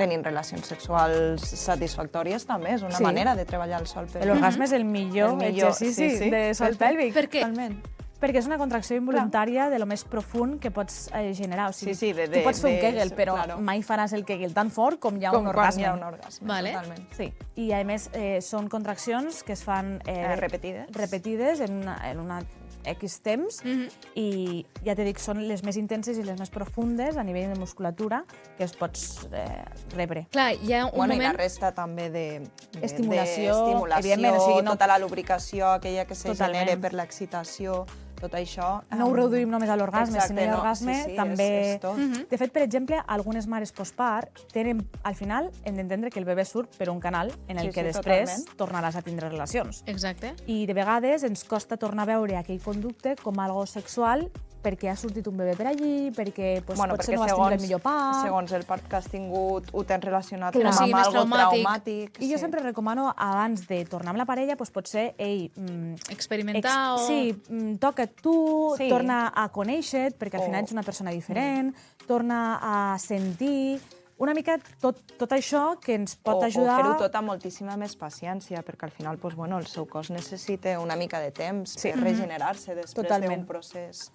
tenint relacions sexuals satisfactòries també és una manera de treballar el sòl pèlvic. L'orgasme és el millor exercici de sòl pèlvic. Per què? Perquè és una contracció involuntària de lo més profund que pots generar. O sigui, tu pots fer un Kegel, però mai faràs el Kegel tan fort com hi ha un orgasme. Com quan hi ha un orgasme, totalment. Sí, i a més són contraccions que es fan repetides en una X temps i ja t'he dit, són les més intenses i les més profundes a nivell de musculatura que es pots rebre. Clar, hi ha un moment... I la resta també d'estimulació, tota la lubricació, aquella que se genera per l'excitació, tot això... No ho reduïm només a l'orgasme, si no hi ha orgasme, també... De fet, per exemple, algunes mares postpart tenen, al final, hem d'entendre que el bebè surt per un canal en el que després tornaràs a tindre relacions. Exacte. I de vegades ens costa tornar a veure aquell conducte com algo sexual perquè ha sortit un bebè per allí, perquè potser no vas tindre el millor part... Segons el part que has tingut, ho tens relacionat amb algo traumàtic. I jo sempre recomano, abans de tornar amb la parella, potser, experimentar o... Sí, toca't tu, torna a conèixer-te, perquè al final ets una persona diferent, torna a sentir... Una mica tot això que ens pot ajudar... O fer-ho tot amb moltíssima més paciència, perquè al final el seu cos necessita una mica de temps per regenerar-se després d'un procés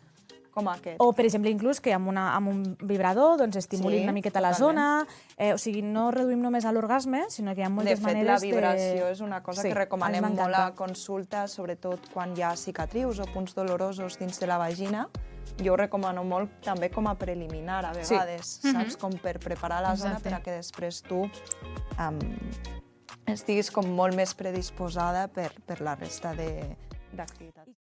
com aquest. O, per exemple, inclús que amb un vibrador estimuli una miqueta la zona. O sigui, no reduïm només a l'orgasme, sinó que hi ha moltes maneres de... De fet, la vibració és una cosa que recomanem molt a consulta, sobretot quan hi ha cicatrius o punts dolorosos dins de la vagina. Jo ho recomano molt també com a preliminar, a vegades, saps? Com per preparar la zona per a que després tu estiguis com molt més predisposada per la resta d'activitats.